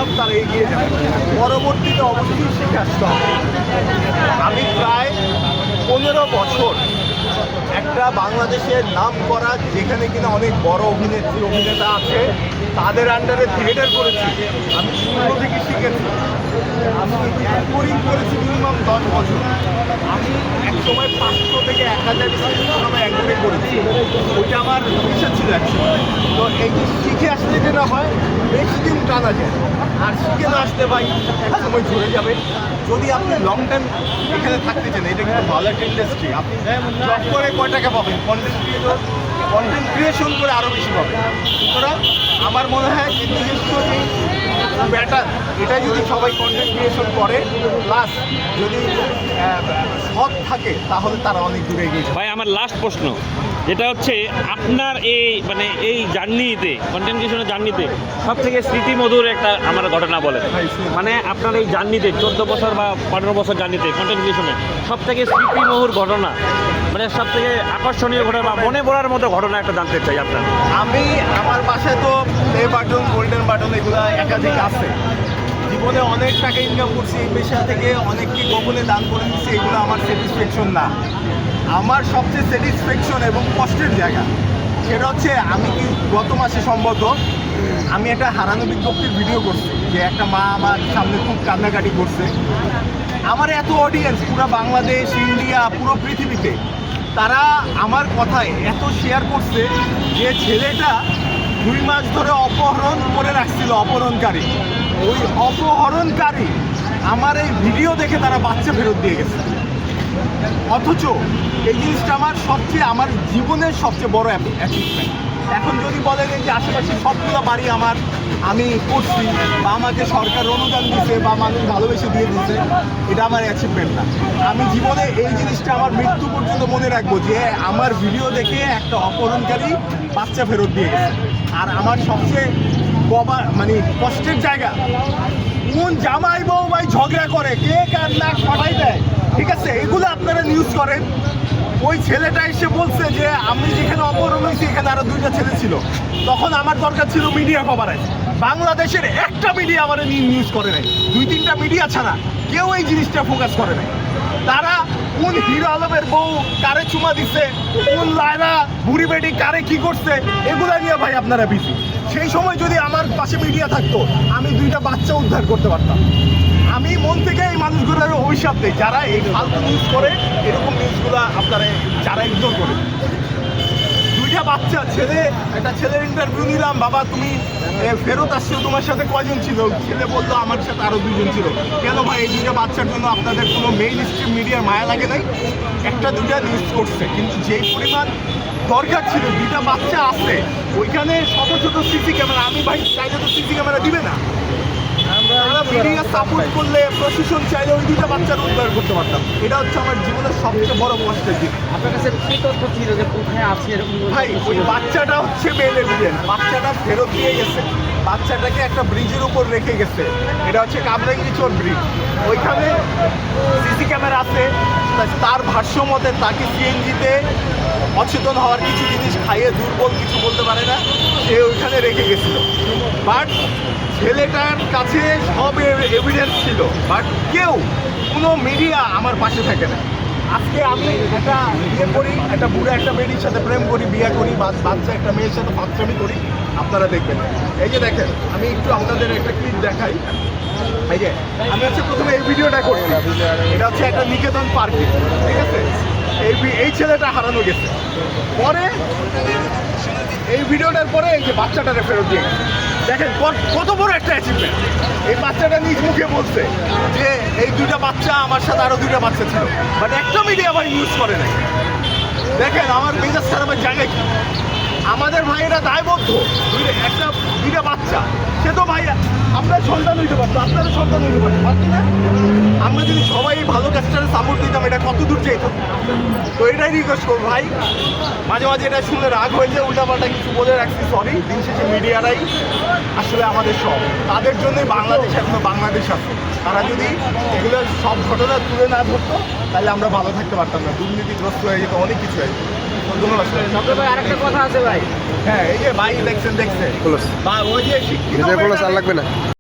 ধাপ তারা এগিয়ে যাবে। পরবর্তীতে অবশ্যই শিখে আসতে হবে। আমি প্রায় 15 বছর একটা বাংলাদেশের নাম করা, যেখানে কিনা অনেক বড় অভিনেত্রী অভিনেতা আছে, তাদের আন্ডারে থিয়েটার করেছি। আমি শুরু থেকে শিখেছি। আমি অ্যাঙ্করিং করেছি মিনিমাম 10 বছর। আমি এক সময় 500 থেকে 1000 আমি অ্যাঙ্করিং করেছি। ওইটা আমার ইচ্ছা ছিল একসময়। তো এই যে শিখে আসলে যেটা হয়, বেশি দিন টানা যায়। আর শিখে না আসতে ভাই এক সময় ঝরে যাবে। যদি আপনি লং টাইম এখানে থাকতে চান, এটা কিন্তু ভালো একটা ইন্ডাস্ট্রি। আপনি জব করে কয় টাকা পাবেন, কন্টেন্ট ক্রিয়েশন করে আরও বেশি পাবেন। সুতরাং আমার মনে হয় যে নিজস্ব যে ব্যাটার, এটা যদি সবাই কন্টেন্ট ক্রিয়েশন করে, প্লাস যদি সৎ থাকে, তাহলে তারা অনেক দূরে এগিয়ে যাবে। ভাই আমার লাস্ট প্রশ্ন যেটা হচ্ছে, আপনার এই জার্নিতে, কন্টেন্ট ক্রিয়েশনের জার্নিতে সব থেকে স্মৃতিমধুর একটা আমার ঘটনা বলে। মানে আপনার এই জার্নিতে 14 বছর বা 15 বছর জার্নিতে কন্টেন্ট ক্রিয়েশনে সব থেকে স্মৃতিমধুর ঘটনা, মানে সব থেকে আকর্ষণীয় ঘটনা বা মনে পড়ার মতো ঘটনা একটা জানতে চাই আপনার। আমার বাসায় তো প্লে বাটন, গোল্ডেন বাটন এগুলো একাধিক আছে। জীবনে অনেক টাকা ইনকাম করছি এই পেশা থেকে, অনেককে গোপনে দান করে দিচ্ছি। এগুলো আমার স্যাটিসফ্যাকশন না। আমার সবচেয়ে স্যাটিসফ্যাকশন এবং কষ্টের জায়গা সেটা হচ্ছে, আমি কি গত মাসে সম্ভবত আমি একটা হারানো বিজ্ঞপ্তির ভিডিও করছি, যে একটা মা আমার সামনে খুব কান্নাকাটি করছে। আমার এত অডিয়েন্স পুরো বাংলাদেশ, ইন্ডিয়া, পুরো পৃথিবীতে, তারা আমার কথায় এত শেয়ার করছে যে ছেলেটা 2 মাস ধরে অপহরণ করে রাখছিল অপহরণকারী। ওই অপহরণকারী আমার এই ভিডিও দেখে তারা বাচ্চা ফেরত দিয়ে গেছে। অথচ এই জিনিসটা আমার জীবনের সবচেয়ে বড় অ্যাচিভমেন্ট। এখন যদি বলেন যে আশেপাশে সবগুলো বাড়ি আমি করছি, বা আমাকে সরকার অনুদান দিচ্ছে, বা মানুষ ভালোবেসে দিয়ে দিচ্ছে, এটা আমার অ্যাচিভমেন্ট না। আমি জীবনে এই জিনিসটা আমার মৃত্যু পর্যন্ত মনে রাখবো, যে আমার ভিডিও দেখে একটা অপহরণকারী বাচ্চা ফেরত দিয়ে গেছে। আর আমার সবচেয়ে কষ্টের জায়গা, কোন জামাই বউ ভাই ঝগড়া করে, কে কার নাক ফাটাই দেয়, ঠিক আছে, এগুলো আপনারা নিউজ করেন। ওই ছেলেটা এসে বলছে যে আমি যেখানে অপহরণ হয়েছি এখানে আরো 2টা ছেলে ছিল। তখন আমার দরকার ছিল মিডিয়া কভারেজ। বাংলাদেশের একটা মিডিয়া আমার নিউজ করে নাই, 2-3টা মিডিয়া ছাড়া কেউ এই জিনিসটা ফোকাস করে নাই। তারা কোন হিরো আলমের বউ কারে চুমা দিচ্ছে, কোন লায়লা বুড়ি বেটি কারে কি করছে, এগুলা নিয়ে ভাই আপনারা বিজি। সেই সময় যদি আমার পাশে মিডিয়া থাকতো, আমি 2টা বাচ্চা উদ্ধার করতে পারতাম। আমি মন থেকে এই মানুষগুলোর অভিশাপ দিই, যারা এই ফালতু নিউজ করে, এরকম নিউজগুলো আপনারা যারা ইগনোর করে। 2টা বাচ্চা একটা ছেলের ইন্টারভিউ নিলাম, বাবা তুমি ফেরত আসছো, তোমার সাথে কয়জন ছিল? ছেলে বললো আমার সাথে আরো 2জন ছিল। কেন ভাই, এই 2টা বাচ্চার জন্য আপনাদের কোনো মেইন স্ট্রিম মিডিয়ার মায়া লাগে নাই? 1-2টা নিউজ করছে, কিন্তু যেই পরিমাণ দরকার ছিল, 2টা বাচ্চা আছে ওইখানে, শত শত সিসি ক্যামেরা। আমি ভাই চাইলে তো সিসি ক্যামেরা দিবে না, আমরা মিডিয়া সাপোর্ট করলে, প্রশাসন চাইলে ওই 2টা বাচ্চার উদ্ধার করতে পারতাম। এটা হচ্ছে আমার জীবনের সবচেয়ে বড় কষ্টের দিক। আপনার কাছে কি তথ্য ছিল যে কোথায় আছে এরকম? ভাই ওই বাচ্চাটা হচ্ছে মেল এভিডেন্স, বাচ্চাটা ফেরত দিয়ে গেছে। বাচ্চাটাকে একটা ব্রিজের উপর রেখে গেছে, এটা হচ্ছে কামরাঙ্গীরচর ব্রিজ। ওইখানে সিসি ক্যামেরা আছে। তার ভাষ্য মতে তাকে সিএনজিতে অচেতন হওয়ার কিছু জিনিস খাইয়ে, দুর্বল কিছু বলতে পারে না, সে ওইখানে রেখে গেছিল। বাট ছেলেটার কাছে সব এভিডেন্স ছিল, বাট কোনো মিডিয়া আমার পাশে থাকে না। আজকে আমি একটা করি, একটা বুড়ো একটা মেয়ের সাথে প্রেম করি, বিয়ে করি, বাচ্চা একটা মেয়ের সাথে বাচ্চামি করি, আপনারা দেখবেন। এই যে দেখেন, আমি একটু আপনাদের একটা ক্লিপ দেখাই। এই যে আমি প্রথমে এই ভিডিওটা করি, এটা হচ্ছে একটা নিকেতন পার্কে, ঠিক আছে। এই ছেলেটা হারানো গেছে, পরে এই ভিডিওটার পরে এই যে বাচ্চাটারে ফেরত দিয়ে গেছে। দেখেন কত বড় একটা অ্যাচিভমেন্ট। এই বাচ্চাটা নিজ মুখে বলছে যে এই 2টা বাচ্চা আমার সাথে আরো 2টা বাচ্চা ছিল, বাট একটা মিডিয়া ভাই নিউজ করে নাই। দেখেন আমার মেজাজ খারাপের জায়গায় কি। আমাদের ভাইয়েরা দায়বদ্ধ, 2টা বাচ্চা, সে তো ভাই আপনার সন্তান হইতে পারতো, আপনারও সন্তান হইতে পারতো, পারতো না? আমরা যদি সবাই ভালো কাজটারে সাপোর্ট দিতাম, এটা কত দূর যেত। তো এটাই রিকোয়েস্ট করবো ভাই, মাঝে মাঝে এটা শুনে রাগ হয়ে যায়, উল্টাপাল্টা কিছু বলে রাখছি, সরি। দিন শেষে মিডিয়ারাই আসলে আমাদের সব, তাদের জন্যই বাংলাদেশ এখনো বাংলাদেশ আছে। তারা যদি এগুলো সব ঘটনা তুলে না ধরতো, তাহলে আমরা ভালো থাকতে পারতাম না, দুর্নীতিগ্রস্ত হয়ে যেত, অনেক কিছু হয়ে যেত। ধন্যবাদ ভাই। আরেকটা কথা আছে ভাই, হ্যাঁ এই যে ভাই দেখছেন বা ওই যে শিক্ষিত লাগবে না।